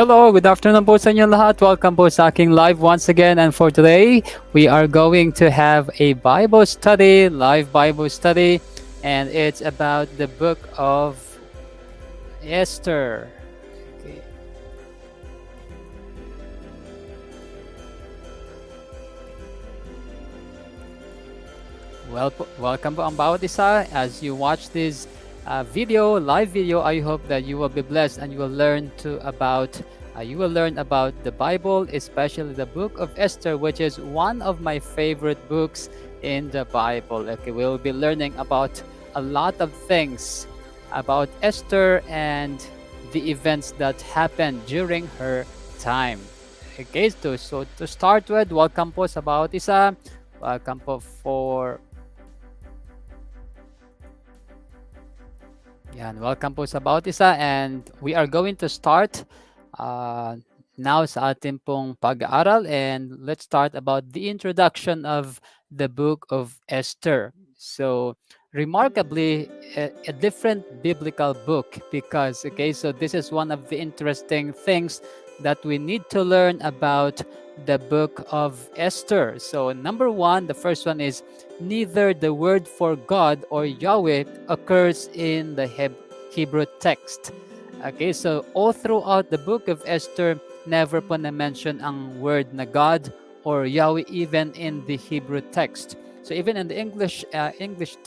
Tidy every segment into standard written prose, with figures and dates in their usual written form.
Hello, good afternoon po sa inyo lahat. Welcome po sa aking live once again. And for today, we are going to have a Bible study, live Bible study. And it's about the book of Esther. Okay. Welcome po ang bawat isa. As you watch this live video, I hope that you will be blessed and you will learn about the Bible, especially the book of Esther, which is one of my favorite books in the Bible. Okay, we'll be learning about a lot of things about Esther and the events that happened during her time. Okay, so to start with, welcome po sa bawat isa. Welcome po welcome po sa bawat isa, and we are going to start now sa ating pong pag-aaral, and let's start about the introduction of the book of Esther. So remarkably a different biblical book because so this is one of the interesting things that we need to learn about the book of Esther. So number one, the first one is neither the word for God or Yahweh occurs in the Hebrew text. Okay, so all throughout the book of Esther, never po na-mention ang word na God or Yahweh even in the Hebrew text. So even in the English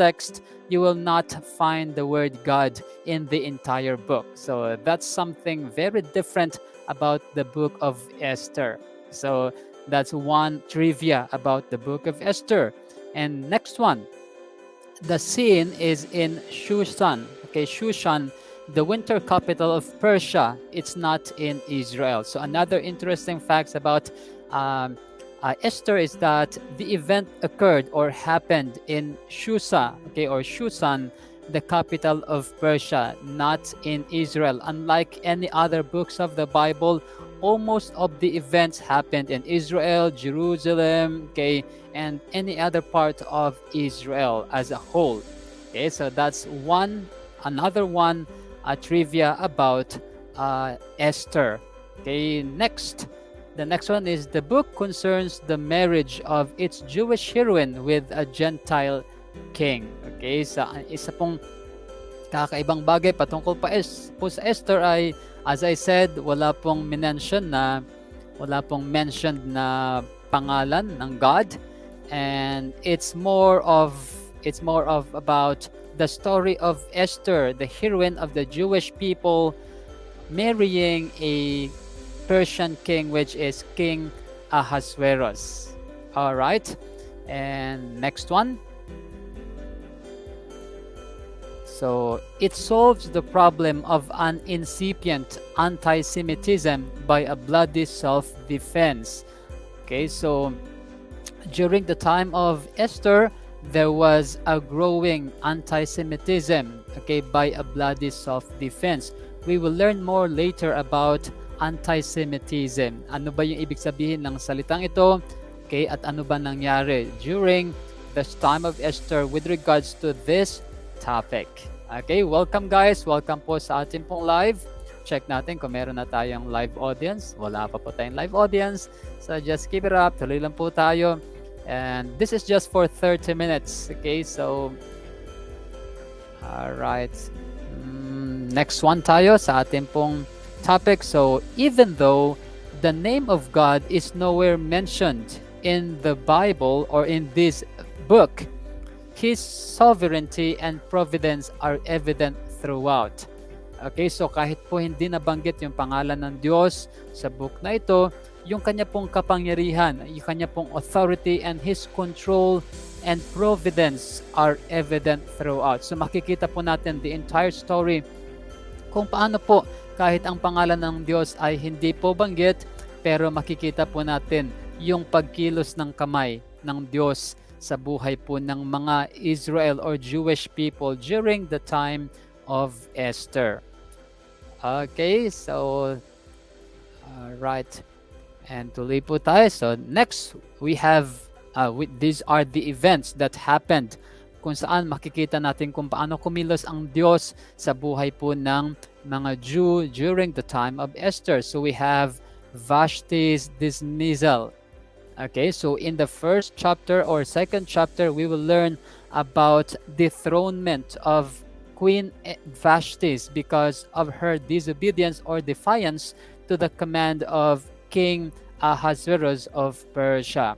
text, you will not find the word God in the entire book. So that's something very different about the book of Esther. So that's one trivia about the book of Esther. And next one, the scene is in Shushan. Okay, Shushan, the winter capital of Persia. It's not in Israel. So another interesting facts about Esther is that the event occurred or happened in Shusa, or Shushan, the capital of Persia, not in Israel. Unlike any other books of the Bible, almost of the events happened in Israel, Jerusalem, and any other part of Israel as a whole. Okay, so that's another one trivia about Esther. Okay, the next one is the book concerns the marriage of its Jewish heroine with a Gentile king. Okay, sa isa pong kakaibang bagay patungkol po sa Esther ay, as I said, wala pong mentioned na pangalan ng God, and it's more of about the story of Esther, the heroine of the Jewish people, marrying a Persian king, which is King Ahasuerus. All right, and next one. So it solves the problem of an incipient anti-Semitism by a bloody self-defense. Okay, so during the time of Esther, there was a growing anti-Semitism, by a bloody self-defense. We will learn more later about anti-Semitism. Ano ba yung ibig sabihin ng salitang ito? Okay, at ano ba nangyari during this time of Esther with regards to this topic. Okay, welcome guys. Welcome po sa ating pong live. Check natin kung meron na tayong live audience. Wala pa po tayong live audience. So just keep it up. Tuloy lang po tayo. And this is just for 30 minutes. Okay, so alright. Next one tayo sa ating pong topic. So even though the name of God is nowhere mentioned in the Bible or in this book, His sovereignty and providence are evident throughout. Okay, so kahit po hindi nabanggit yung pangalan ng Diyos sa book na ito, yung kanya pong kapangyarihan, yung kanya pong authority and His control and providence are evident throughout. So makikita po natin the entire story kung paano po kahit ang pangalan ng Diyos ay hindi po banggit, pero makikita po natin yung pagkilos ng kamay ng Diyos sa buhay po ng mga Israel or Jewish people during the time of Esther. Okay, so right. And tuloy po tayo. So next we have these are the events that happened kung saan makikita natin kung paano kumilos ang Diyos sa buhay po ng mga Jew during the time of Esther. So we have Vashti's dismissal. Okay, so in the first chapter or second chapter, we will learn about dethronement of Queen Vashti because of her disobedience or defiance to the command of King Ahasuerus of Persia.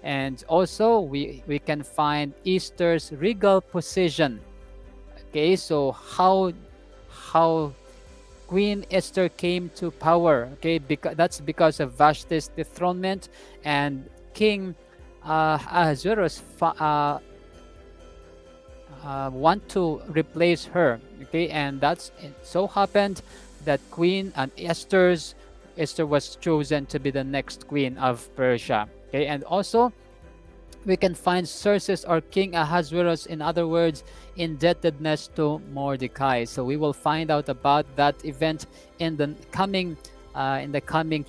And also, we can find Esther's regal position. Okay, so how Queen Esther came to power. Okay, because that's because of Vashti's dethronement, and King Ahasuerus want to replace her. Okay, and that's it so happened that Queen and Esther was chosen to be the next queen of Persia. Okay, and also we can find sources or King Ahasuerus, in other words, indebtedness to Mordecai. So we will find out about that event in the coming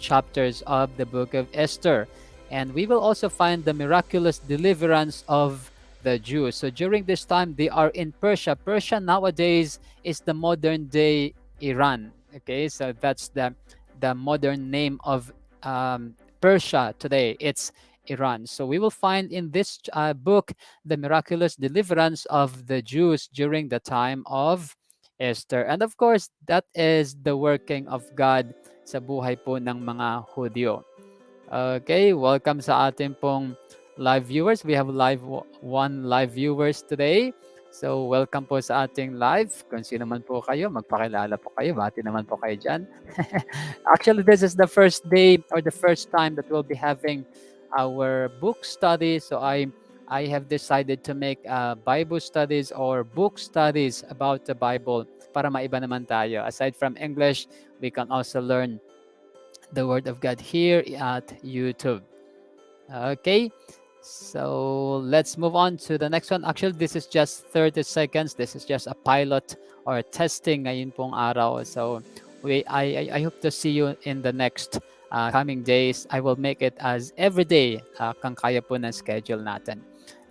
chapters of the book of Esther, and we will also find the miraculous deliverance of the Jews. So during this time, they are in Persia. Persia nowadays is the modern day Iran. Okay, so that's the modern name of Persia today. It's Iran. So we will find in this book the miraculous deliverance of the Jews during the time of Esther. And of course, that is the working of God sa buhay po ng mga Hudyo. Okay, welcome sa ating pong live viewers. We have one live viewers today. So welcome po sa ating live. Kung sino man po kayo, magpakilala po kayo. Bati naman po kayo dyan. Actually, this is the first day or the first time that we'll be having our book study. So I have decided to make Bible studies or book studies about the Bible para maiba naman tayo. Aside from English, we can also learn the Word of God here at YouTube. Okay, so let's move on to the next one. Actually, this is just 30 seconds. This is just a pilot or testing ngayon pong araw. So I hope to see you in the next coming days. I will make it as every day kung kaya po ng schedule natin.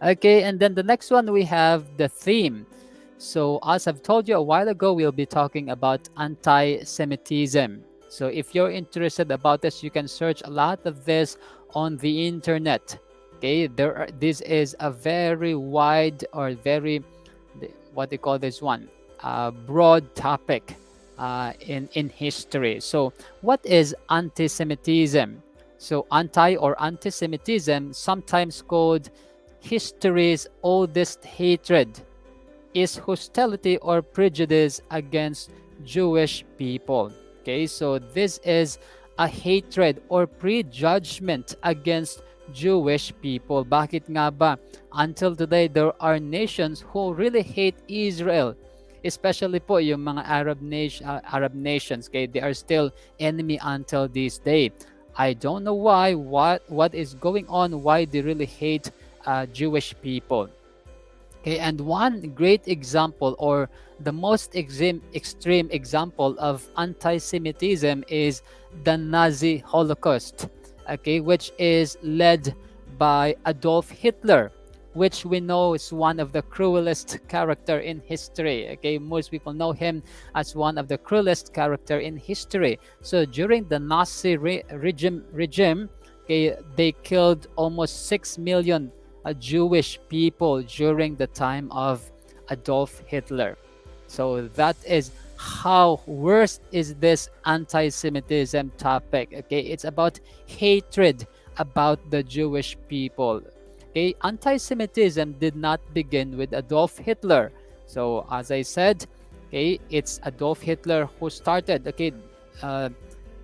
Okay, and then the next one we have the theme. So as I've told you a while ago, we'll be talking about anti-Semitism. So if you're interested about this, you can search a lot of this on the internet. Okay, this is a very wide or very, what they call this one, broad topic in history. So what is anti-Semitism? So anti or anti-Semitism, sometimes called history's oldest hatred, is hostility or prejudice against Jewish people. Okay, so this is a hatred or prejudgment against Jewish people. Bakit nga ba? Until today, there are nations who really hate Israel. Especially po yung mga Arab nations. Okay, they are still enemy until this day. I don't know why, what is going on, why they really hate Jewish people. Okay, and one great example or the most extreme example of anti-Semitism is the Nazi Holocaust, okay, which is led by Adolf Hitler, which we know is one of the cruelest character in history. Okay, most people know him as one of the cruelest character in history. So during the Nazi regime, okay, they killed almost 6 million Jewish people during the time of Adolf Hitler. So that is how worst is this anti-Semitism topic. Okay, it's about hatred about the Jewish people. Okay, anti-Semitism did not begin with Adolf Hitler. So as I said, okay, it's Adolf Hitler who started. Okay,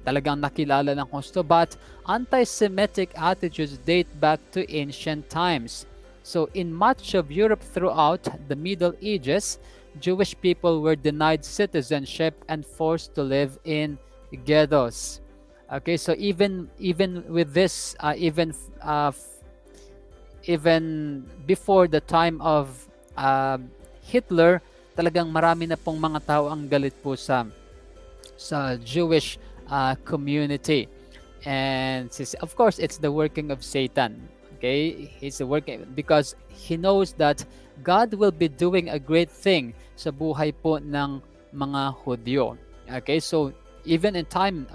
talagang nakilala ng gusto, but anti-Semitic attitudes date back to ancient times. So in much of Europe throughout the Middle Ages, Jewish people were denied citizenship and forced to live in ghettos. Okay, so even with this, even before the time of Hitler, talagang marami na pong mga tao ang galit po sa Jewish community. And of course, it's the working of Satan. Okay, he's working because he knows that God will be doing a great thing sa buhay po ng mga Hudyo. Okay, so even in time,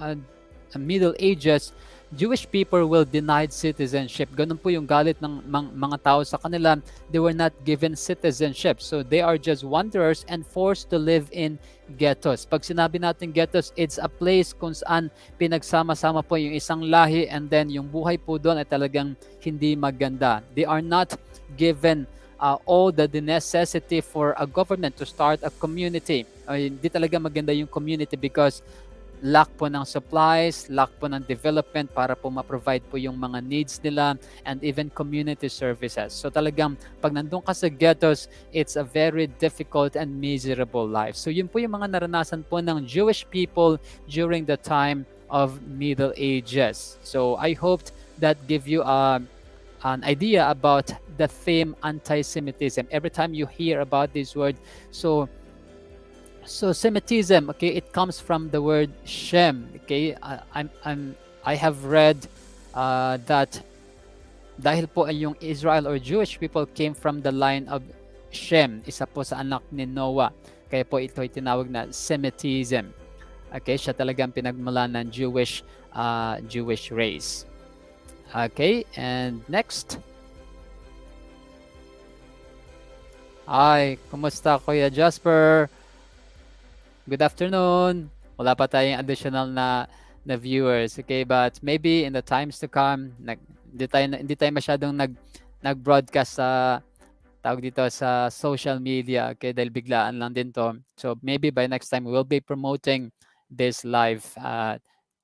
Middle Ages, Jewish people will denied citizenship. Ganun po yung galit ng mga tao sa kanila. They were not given citizenship. So they are just wanderers and forced to live in ghettos. Pag sinabi natin ghettos, it's a place kung saan pinagsama-sama po yung isang lahi, and then yung buhay po doon ay talagang hindi maganda. They are not given all the necessity for a government to start a community. Hindi talaga maganda yung community because lack po ng supplies, lack po ng development para po ma-provide po yung mga needs nila, and even community services. So talagang pag nandun ka sa ghettos, it's a very difficult and miserable life. So yun po yung mga naranasan po ng Jewish people during the time of Middle Ages. So I hoped that give you an idea about the theme anti-Semitism. Every time you hear about this word, so Semitism, okay, it comes from the word Shem. Okay, I have read that dahil po ay yung Israel or Jewish people came from the line of Shem, isa po sa anak ni Noah. Kaya po ito ay tinawag na Semitism. Okay, siya talagang pinagmula ng Jewish race. Okay, and next. Hi, kumusta Kuya Jasper? Good afternoon. Wala pa tayong additional na viewers, okay? But maybe in the times to come, hindi tayo masyadong nag-broadcast sa tawag dito sa social media, okay? Dahil biglaan lang din to. So maybe by next time we will be promoting this live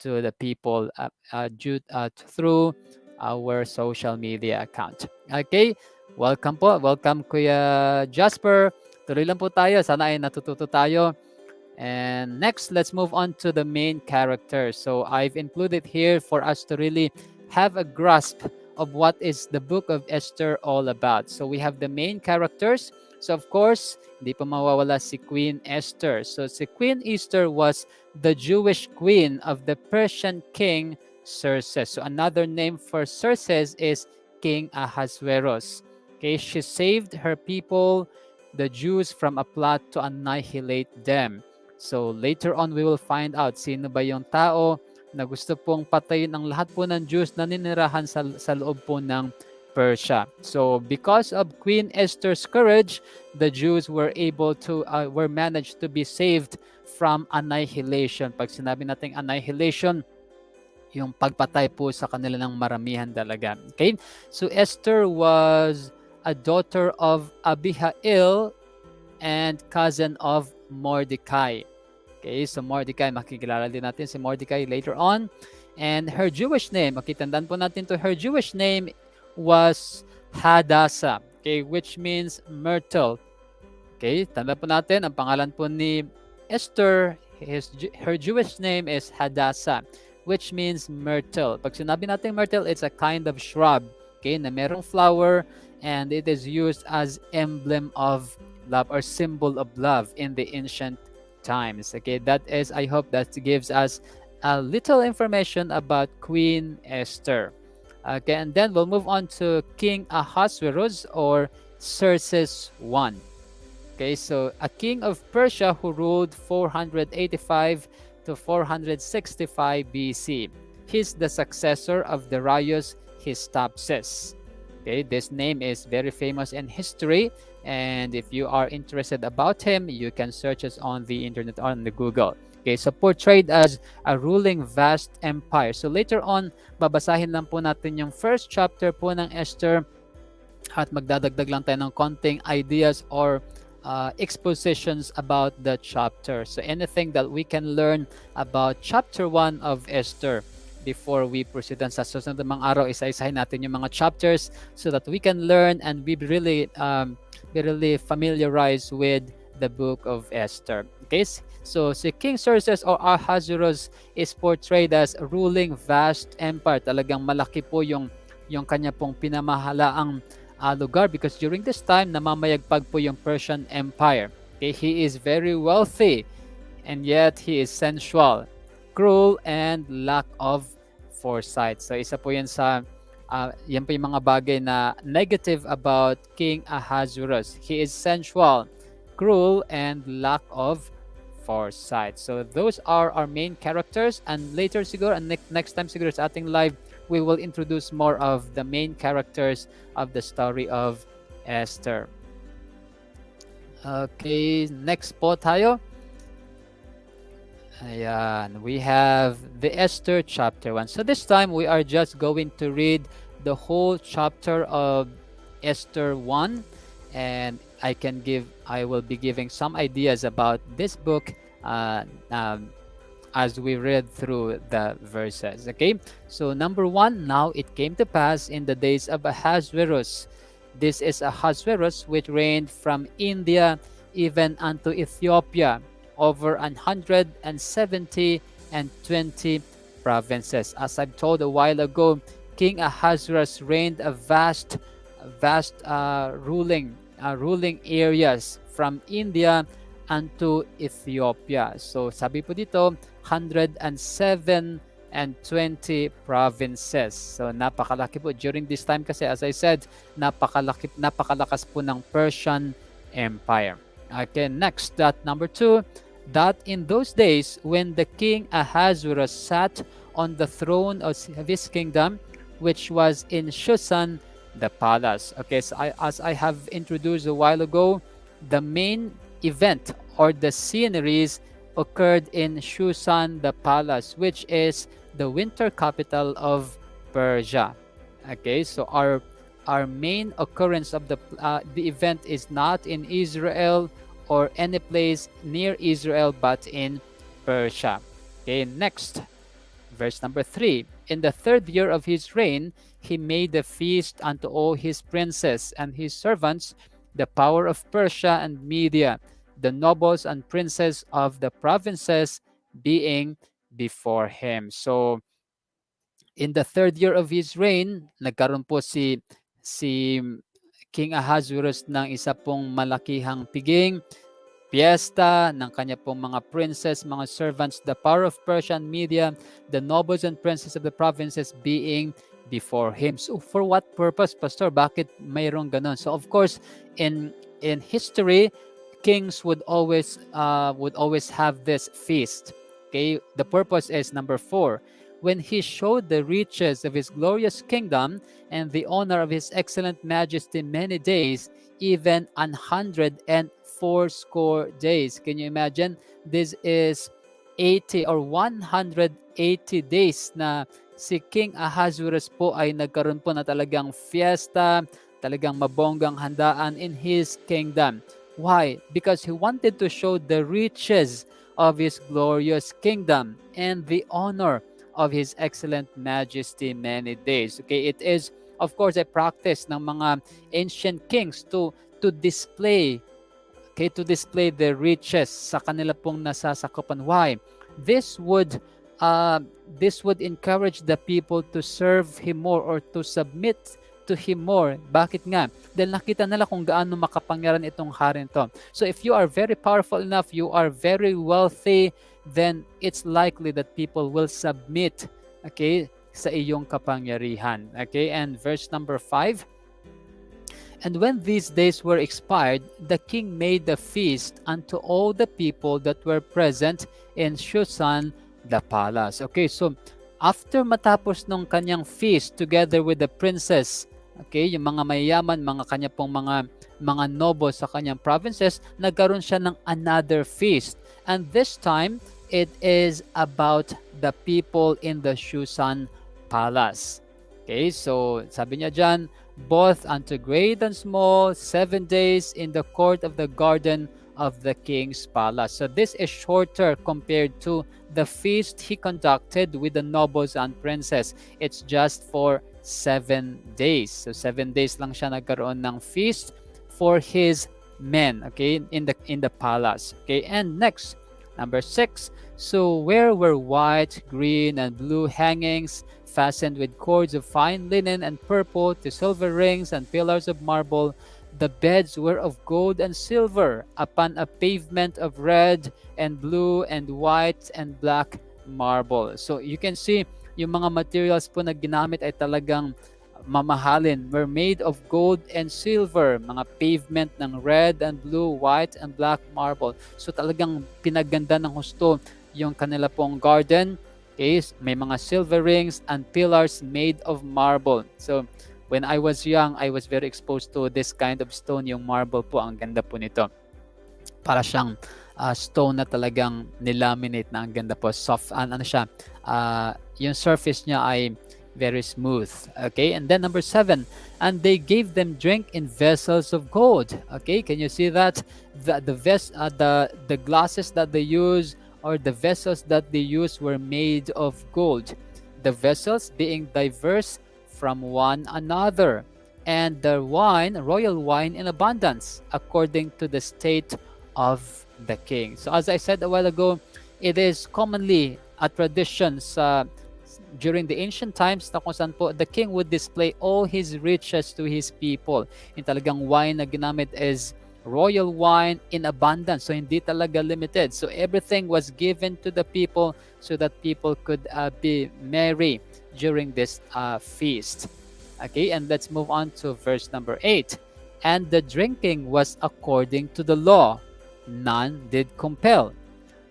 to the people through our social media account. Okay? Welcome po. Welcome Kuya Jasper. Tuloy lang po tayo. Sana ay natututo tayo. And next, let's move on to the main characters. So I've included here for us to really have a grasp of what is the book of Esther all about. So we have the main characters. So of course, hindi pa mawawala si Queen Esther. So si Queen Esther was the Jewish queen of the Persian king Xerxes. So another name for Xerxes is King Ahasuerus. Okay, she saved her people, the Jews, from a plot to annihilate them. So later on, we will find out sino ba yung tao na gusto pong patayin ang lahat po ng Jews na ninirahan sa loob po ng Persia. So because of Queen Esther's courage, the Jews were managed to be saved from annihilation. Pag sinabi natin annihilation, yung pagpatay po sa kanila ng maramihan talaga. Okay? So Esther was a daughter of Abihail and cousin of Mordecai. Okay, so Mordecai, makikilala din natin si Mordecai later on. And her Jewish name, makitandaan po natin to, her Jewish name was Hadassah, okay, which means myrtle. Okay, tanda po natin, ang pangalan po ni Esther, her Jewish name is Hadassah, which means myrtle. Pag sinabi natin myrtle, it's a kind of shrub, okay, na merong flower, and it is used as emblem of love or symbol of love in the ancient times. Okay, that is, I hope that gives us a little information about Queen Esther. Okay, and then we'll move on to King Ahasuerus or Xerxes I. Okay, so a king of Persia who ruled 485 to 465 BC. He's the successor of Darius Hystaspes. Okay, this name is very famous in history, and if you are interested about him, you can search us on the internet, on the Google. Okay, so portrayed as a ruling vast empire. So later on, babasahin lang po natin yung first chapter po ng Esther at magdadagdag lang tayo ng konting ideas or expositions about the chapter. So anything that we can learn about chapter 1 of Esther before we proceed sa susunod ng mga araw, isa-isahin natin yung mga chapters so that we can learn and be really familiarized with the book of Esther. Okay, so si King Xerxes or Ahasuerus is portrayed as ruling vast empire. Talagang malaki po yung kanya pong pinamahalaang lugar because during this time namamayagpag po yung Persian Empire. Okay, he is very wealthy and yet he is sensual, cruel, and lack of foresight. So isa po yan sa Yan po yung mga bagay na negative about King Ahasuerus. He is sensual, cruel, and lack of foresight. So those are our main characters, and later siguro, and next time siguro sa ating live, we will introduce more of the main characters of the story of Esther. Okay, next po tayo. Ayan, we have the Esther chapter 1. So this time we are just going to read the whole chapter of Esther 1, and I will be giving some ideas about this book uh, um, as we read through the verses. Okay, so number 1, now it came to pass in the days of Ahasuerus. This is Ahasuerus which reigned from India even unto Ethiopia, over 170 and 20 provinces. As I've told a while ago, King Ahasuerus reigned a vast ruling areas from India unto Ethiopia. So sabi po dito, 107 and 20 provinces. So napakalaki po. During this time kasi, as I said, napakalakas po ng Persian Empire. Okay, next, that number 2, that in those days when the king Ahasuerus sat on the throne of his kingdom, which was in Shushan, the palace. Okay, so as I have introduced a while ago, the main event or the sceneries occurred in Shushan, the palace, which is the winter capital of Persia. Okay, so our main occurrence of the event is not in Israel or any place near Israel, but in Persia. Okay, next, verse number 3. In the 3rd year of his reign, he made a feast unto all his princes and his servants, the power of Persia and Media, the nobles and princes of the provinces being before him. So, in the 3rd year of his reign, nagkaroon po si King Ahasuerus ng isa pong malakihang piging, fiesta ng kanya pong mga princes, mga servants, the power of Persia and Media, the nobles and princes of the provinces being before him. So for what purpose, Pastor? Bakit mayroong ganon? So of course, in history, kings would always have this feast. Okay, the purpose is number 4. When he showed the riches of his glorious kingdom and the honor of his excellent majesty many days, even 140 days. Can you imagine? This is 80 or 180 days na si King Ahasuerus po ay nagkaroon po na talagang fiesta, talagang mabonggang handaan in his kingdom. Why? Because he wanted to show the riches of his glorious kingdom and the honor of his excellent majesty many days. Okay, it is of course a practice ng mga ancient kings to display the riches sa kanila pong nasasakupan. Why? This would encourage the people to serve him more or to submit to him more. Bakit nga? Dahil nakita nila kung gaano makapangyarihan itong hari nito. So if you are very powerful enough, you are very wealthy, then it's likely that people will submit, okay, sa iyong kapangyarihan. Okay, and verse number 5. And when these days were expired, the king made a feast unto all the people that were present in Shushan, the palace. Okay, so after matapos nung kanyang feast together with the princess, okay, yung mga mayayaman, mga kanya pong mga nobles sa kanyang provinces, nagkaroon siya ng another feast. And this time, it is about the people in the Shushan palace. Okay, so sabi niya dyan, both unto great and small, 7 days in the court of the garden of the king's palace. So this is shorter compared to the feast he conducted with the nobles and princes. It's just for 7 days. So 7 days lang siya nagkaroon ng feast for his men, okay, in the palace. Okay, and next, number 6. So where were white, green, and blue hangings fastened with cords of fine linen and purple to silver rings and pillars of marble, the beds were of gold and silver upon a pavement of red and blue and white and black marble. So you can see yung mga materials po na ginamit ay talagang mamahalin were made of gold and silver, mga pavement ng red and blue, white and black marble. So talagang pinaganda ng husto yung kanila pong garden. Okay, may mga silver rings and pillars made of marble. So when I was young, I was very exposed to this kind of stone, yung marble po. Ang ganda po nito. Para siyang stone na talagang nilaminate na ang ganda po. Soft, ano siya, yung surface niya ay very smooth. Okay, and then number 7, and they gave them drink in vessels of gold. Okay, can you see that? The glasses that they use, or the vessels that they use, were made of gold. The vessels being diverse from one another, and the wine, royal wine, in abundance, according to the state of the king. So as I said a while ago, it is commonly a tradition during the ancient times na kung saan po the king would display all his riches to his people. Yung talagang wine na ginamit is royal wine in abundance. So hindi talaga limited. So everything was given to the people so that people could be merry during this feast. Okay, and let's move on to verse number 8. And the drinking was according to the law. None did compel.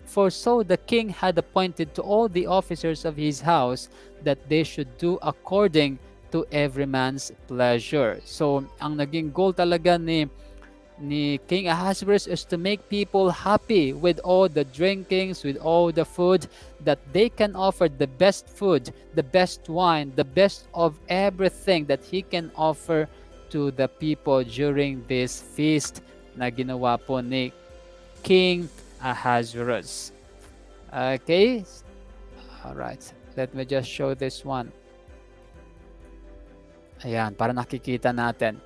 For so the king had appointed to all the officers of his house that they should do according to every man's pleasure. So, ang naging goal talaga ni King Ahasuerus is to make people happy with all the drinkings, with all the food, that they can offer the best food, the best wine, the best of everything that he can offer to the people during this feast na ginawa po ni King Ahasuerus. Okay, all right. Let me just show this one. Ayan, para nakikita natin.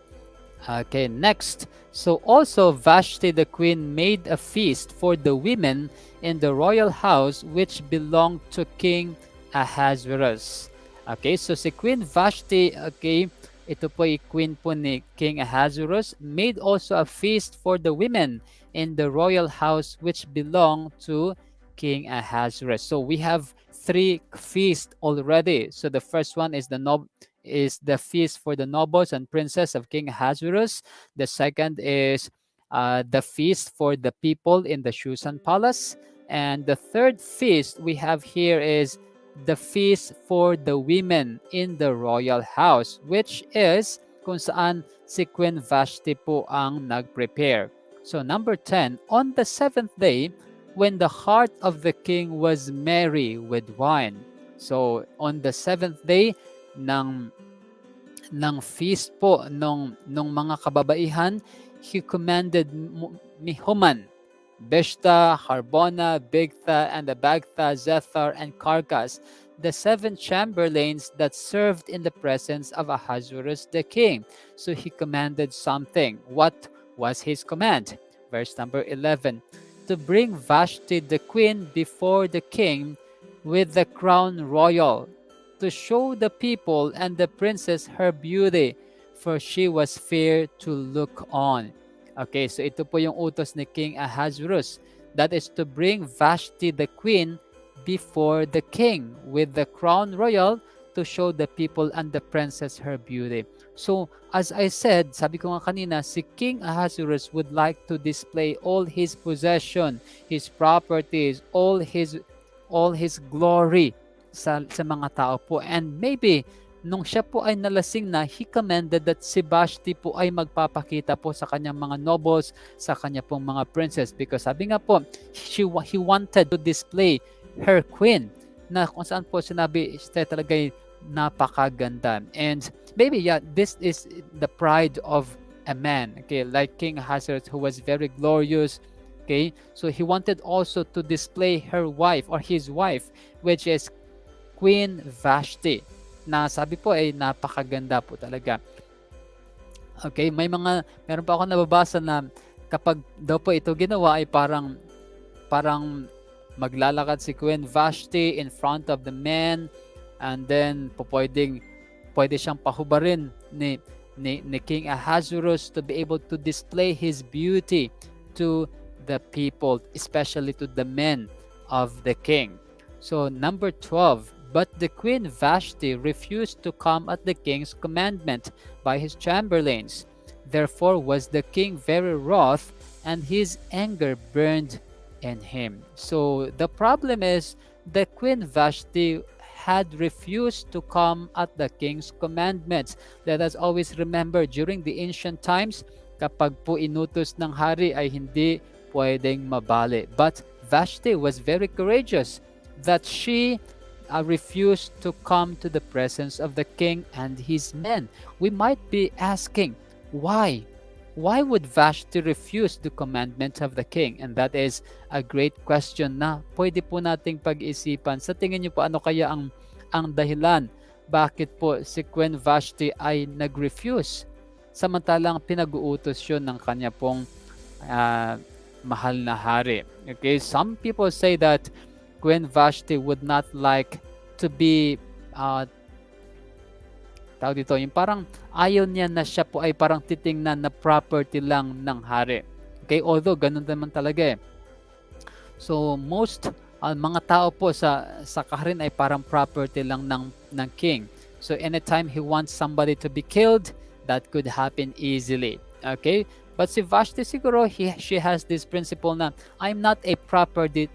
Okay, next. So also Vashti the queen made a feast for the women in the royal house which belonged to King Ahasuerus. Okay, so si Queen Vashti, okay, ito po ay queen po ni King Ahasuerus, made also a feast for the women in the royal house which belonged to King Ahasuerus. So we have 3 feasts already. So the first one is the feast for the nobles and princes of King Ahasuerus. The second is the feast for the people in the Shushan palace. And the third feast we have here is the feast for the women in the royal house, which is kung saan si Queen Vashti po ang nag-prepare. So number 10, on the 7th day, when the heart of the king was merry with wine. So on the 7th day ng feast po nung mga kababaihan, he commanded Mihuman, Beshta, Harbona, Bigtha, and Abagtha, Zethar, and Carcas, the 7 chamberlains that served in the presence of Ahasuerus the king. So he commanded something. What was his command? Verse number 11, to bring Vashti the queen before the king with the crown royal, to show the people and the princess her beauty, for she was fair to look on. Okay, so ito po yung utos ni King Ahasuerus. That is to bring Vashti the queen before the king with the crown royal, to show the people and the princess her beauty. So, as I said, sabi ko nga kanina, si King Ahasuerus would like to display all his possession, his properties, all his glory sa mga tao po. And maybe, nung siya po ay nalasing na, he commanded that si Vashti po ay magpapakita po sa kanyang mga nobles, sa kanya pong mga princess. Because sabi nga po, he wanted to display her queen, na kung saan po sinabi, siya talaga napakaganda. And maybe, yeah, this is the pride of a man, okay, like King Ahasuerus, who was very glorious. Okay, so he wanted also to display her wife, or his wife, which is Queen Vashti, na sabi po ay napakaganda po talaga. Okay, meron pa ako nababasa na kapag daw po ito ginawa ay parang maglalakad si Queen Vashti in front of the men, and then pwede siyang pahubarin ni King Ahasuerus to be able to display his beauty to the people, especially to the men of the king. So number 12, But the queen Vashti refused to come at the king's commandment by his chamberlains. Therefore was the king very wroth, and his anger burned in him. So the problem is the queen Vashti had refused to come at the king's commandments. Let us always remember during the ancient times, kapag po inutos ng hari ay hindi pwedeng mabali. But Vashti was very courageous that she refused to come to the presence of the king and his men. We might be asking, why? Why would Vashti refuse the commandments of the king? And that is a great question na pwede po nating pag-isipan. Sa tingin niyo po, ano kaya ang dahilan? Bakit po si Queen Vashti ay nag-refuse? Samantalang pinag-uutos yun ng kanya pong mahal na hari. Okay, some people say that Queen Vashti would not like to be tawag dito, yung parang ayaw niya na siya po ay parang titingnan na property lang ng hari. Okay, although ganun naman talaga eh. So most mga tao po sa kaharian ay parang property lang ng king. So anytime he wants somebody to be killed, that could happen easily. Okay? But si Vashti siguro, she has this principle na I'm not a property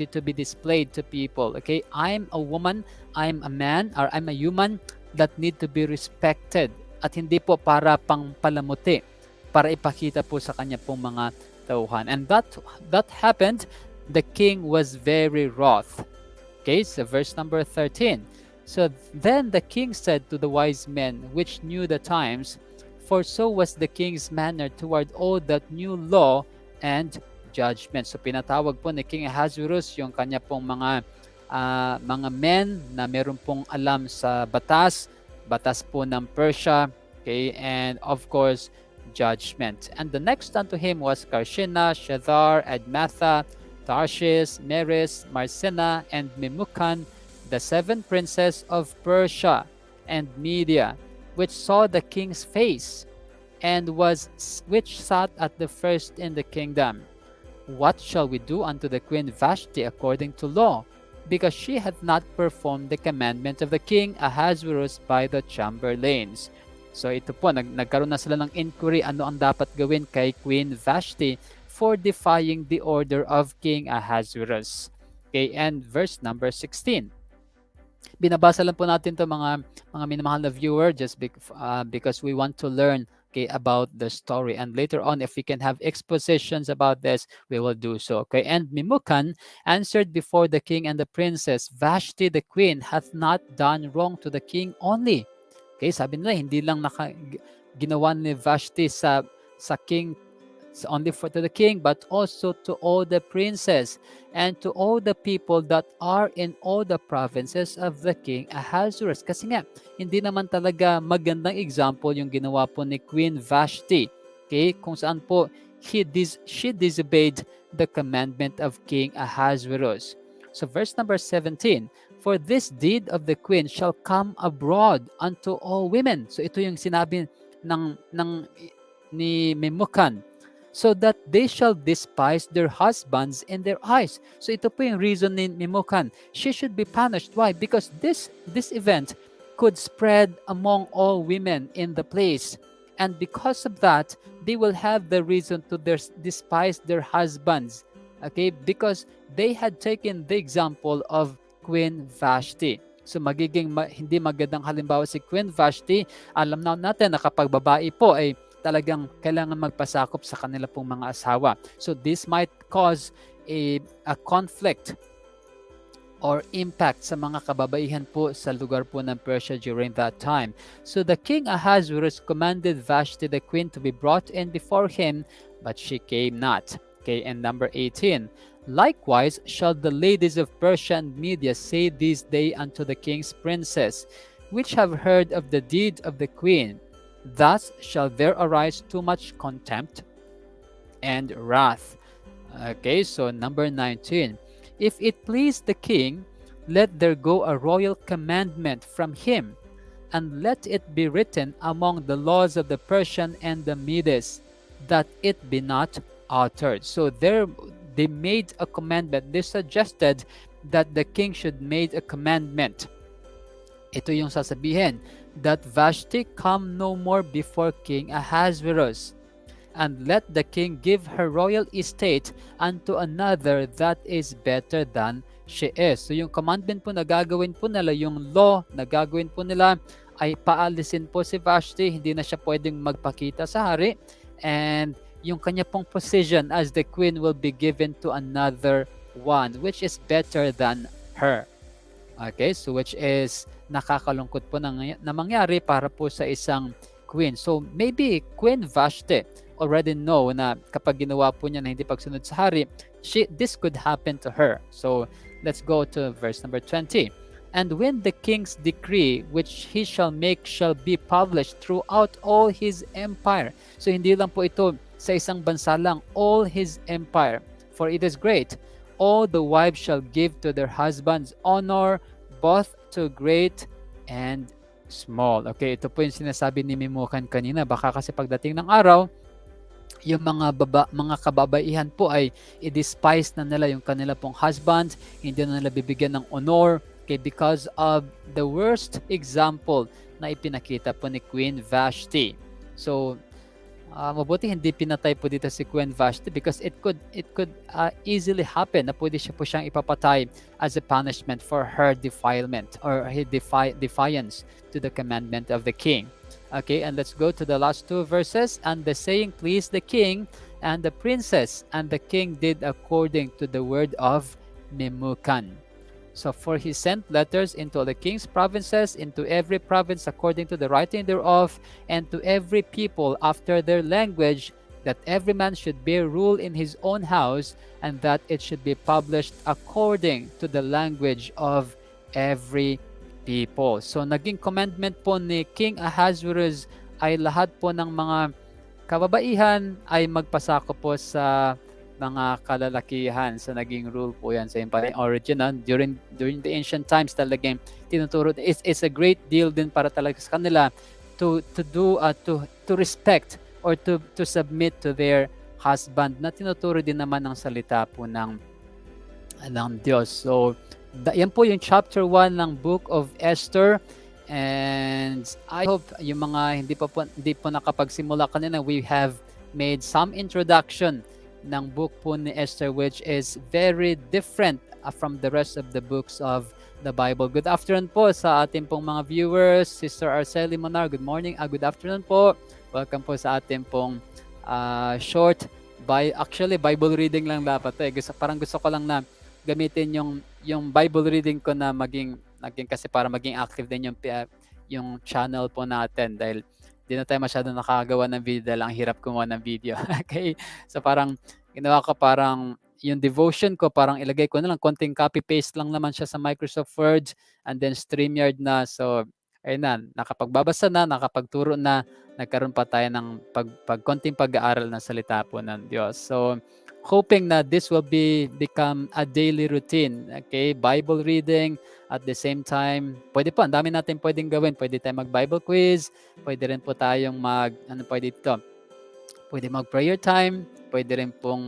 to be displayed to people. Okay? I'm a woman, I'm a man, or I'm a human that need to be respected. At hindi po para pang palamuti, para ipakita po sa kanya pong mga tauhan. And that happened. The king was very wroth. Okay, so verse number 13. So then the king said to the wise men which knew the times, for so was the king's manner toward all that knew law and judgment. So pinatawag po ni King Ahasuerus yung kanya pong mga men na meron pong alam sa batas po ng Persia, okay, and of course judgment. And the next unto him was Karshina, Shethar, Admatha, Tarshish, Meres, Marsena, and Memucan, the 7 princes of Persia and Media, which saw the king's face, and which sat at the first in the kingdom. What shall we do unto the queen Vashti according to law? Because she hath not performed the commandment of the king Ahasuerus by the chamberlains. So ito po, nagkaroon na sila ng inquiry ano ang dapat gawin kay Queen Vashti for defying the order of King Ahasuerus. Okay, and verse number 16. Binabasa lang po natin to mga minamahal na viewer just because we want to learn about the story, and later on if we can have expositions about this, we will do so. Okay, and Memucan answered before the king and the princess, Vashti the queen hath not done wrong to the king only. Okay, sabi nila hindi lang ginawa ni Vashti sa king only to the king, but also to all the princes and to all the people that are in all the provinces of the king Ahasuerus. Kasi nga, hindi naman talaga magandang example yung ginawa po ni Queen Vashti. Okay, kung saan po she disobeyed the commandment of King Ahasuerus. So verse number 17, for this deed of the queen shall come abroad unto all women. So ito yung sinabi ni Memucan, so that they shall despise their husbands in their eyes. So ito po yung reason ni Memucan. She should be punished. Why? Because this event could spread among all women in the place. And because of that, they will have the reason to despise their husbands. Okay? Because they had taken the example of Queen Vashti. So magiging hindi magandang halimbawa si Queen Vashti. Alam na natin na kapag babae po ay talagang kailangan magpasakop sa kanila pong mga asawa. So this might cause a conflict or impact sa mga kababaihan po sa lugar po ng Persia during that time. So the king Ahasuerus commanded Vashti the queen to be brought in before him, but she came not. Okay, and number 18. Likewise shall the ladies of Persia and Media say this day unto the king's princes, which have heard of the deed of the queen. Thus shall there arise too much contempt and wrath. Okay, so number 19. If it please the king, let there go a royal commandment from him, and let it be written among the laws of the Persian and the Medes, that it be not altered. So they made a commandment. They suggested that the king should make a commandment. Ito yung sasabihin, that Vashti come no more before King Ahasuerus, and let the king give her royal estate unto another that is better than she is. So yung commandment po na gagawin po nila, yung law na gagawin po nila, ay paalisin po si Vashti, hindi na siya pwedeng magpakita sa hari, and yung kanya pong position as the queen will be given to another one which is better than her. Okay, so which is nakakalungkot po na mangyari para po sa isang queen. So maybe Queen Vashti already know na kapag ginawa po niya na hindi pagsunod sa hari, this could happen to her. So let's go to verse number 20. And when the king's decree which he shall make shall be published throughout all his empire. So hindi lang po ito sa isang bansa lang, all his empire. For it is great. All the wives shall give to their husbands honor, both to great and small. Okay, ito po yung sinasabi ni Mimukan kanina. Baka kasi pagdating ng araw, yung mga kababaihan po ay i-despise na nila yung kanila pong husband, hindi na nila bibigyan ng honor, okay, because of the worst example na ipinakita po ni Queen Vashti. So, mabuti hindi pinatay po dito si Queen Vashti because it could easily happen na pwede siya po siyang ipapatay as a punishment for her defilement or her defiance to the commandment of the king. Okay, and let's go to the last two verses. And the saying pleased the king and the princess, and the king did according to the word of Memucan. So for he sent letters into the king's provinces, into every province according to the writing thereof, and to every people after their language, that every man should bear rule in his own house, and that it should be published according to the language of every people. So naging commandment po ni King Ahasuerus ay lahat po ng mga kababaihan ay magpasako po sa mga kalalakihan. So naging rule po yan sa empire origin. During the ancient times talagang tinuturo, it's a great deal din para talaga sa kanila to respect or to submit to their husband, na tinuturo din naman ng salita po ng Diyos. So yan po yung chapter 1 ng Book of Esther. And I hope yung mga hindi po nakapagsimula kanina, we have made some introduction ng book po ni Esther, which is very different from the rest of the books of the Bible. Good afternoon po sa ating pong mga viewers. Sister Arceli Monar, good morning. Good afternoon po. Welcome po sa ating pong short actually Bible reading lang dapat parang gusto ko lang na gamitin yung Bible reading ko na maging kasi para maging active din yung channel po natin, dahil di na tayo masyado nakagawa ng video dahil ang hirap gumawa ng video. Okay, so parang ginawa ko parang yung devotion ko, parang ilagay ko na lang, konting copy paste lang naman siya sa Microsoft Word, and then StreamYard na. So ayun na, nakapagbabasa na, nakapagturo na, nagkaroon pa tayo ng konting pag-aaral ng salita po ng Diyos. So hoping na this will become a daily routine. Okay, Bible reading at the same time. Pwede po, ang dami natin pwedeng gawin. Pwede tayong mag-Bible quiz, pwede rin po tayong pwede dito? Pwede mag-prayer time, pwede rin pong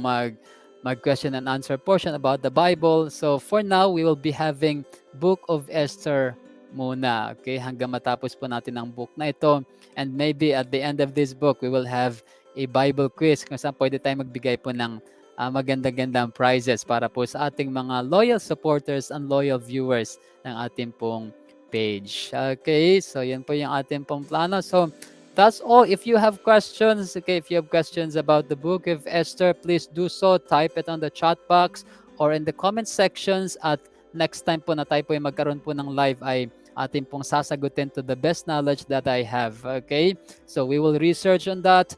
mag-question and answer portion about the Bible. So for now, we will be having Book of Esther muna. Okay, hanggang matapos po natin ang book na ito. And maybe at the end of this book, we will have a Bible quiz kung saan pwede tayong magbigay po ng maganda-gandang prizes para po sa ating mga loyal supporters and loyal viewers ng ating pong page. Okay, so yan po yung ating pong plano. So that's all. If you have questions, if you have questions about the Book of Esther, please do so. Type it on the chat box or in the comment sections, at next time po na tayo po yung magkaroon po ng live ay ating pong sasagutin to the best knowledge that I have. Okay, so we will research on that.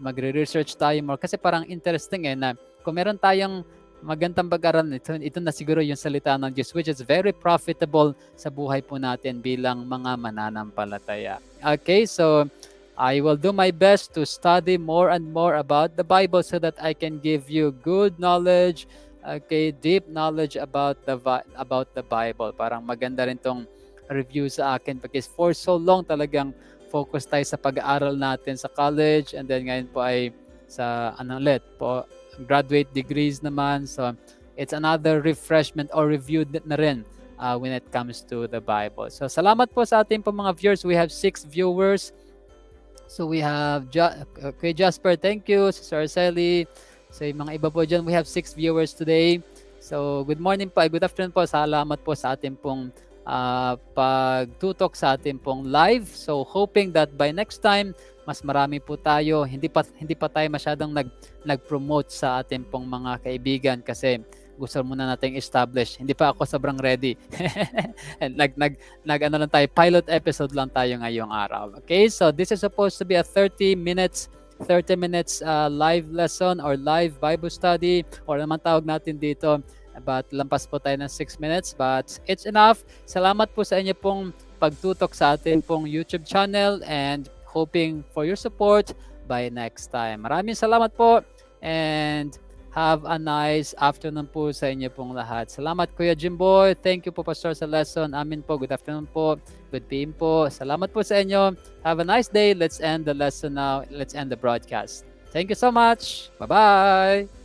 Magre-research tayo more kasi parang interesting na kung meron tayong magandang pag-aral, ito na siguro yung salita ng Diyos, which is very profitable sa buhay po natin bilang mga mananampalataya. Okay, so I will do my best to study more and more about the Bible so that I can give you good knowledge, okay, deep knowledge about the Bible. Parang maganda rin tong review sa akin because for so long talagang focus tayo sa pag-aaral natin sa college, and then ngayon po ay sa graduate degrees naman. So it's another refreshment or review na rin when it comes to the Bible. So salamat po sa ating po mga viewers. We have 6 viewers. So we have Kuya Jasper, thank you. Sister Arceli. So yung mga iba po dyan, we have 6 viewers today. So good morning po, good afternoon po. Salamat po sa ating pong pagtutok sa ating pong live. So hoping that by next time, mas marami po tayo. Hindi pa tayo masyadong nag-promote sa ating pong mga kaibigan kasi gusto muna nating establish. Hindi pa ako sobrang ready. And ano lang tayo, pilot episode lang tayo ngayong araw. Okay, so this is supposed to be a 30 minutes live lesson or live Bible study or naman tawag natin dito. But lampas po tayo ng 6 minutes, but it's enough. Salamat po sa inyo pong pagtutok sa ating pong YouTube channel and hoping for your support by next time. Maraming salamat po and have a nice afternoon po sa inyo pong lahat. Salamat Kuya Jimboy. Thank you po Pastor sa lesson. Amin po. Good afternoon po. Good PM po. Salamat po sa inyo. Have a nice day. Let's end the lesson now. Let's end the broadcast. Thank you so much. Bye-bye.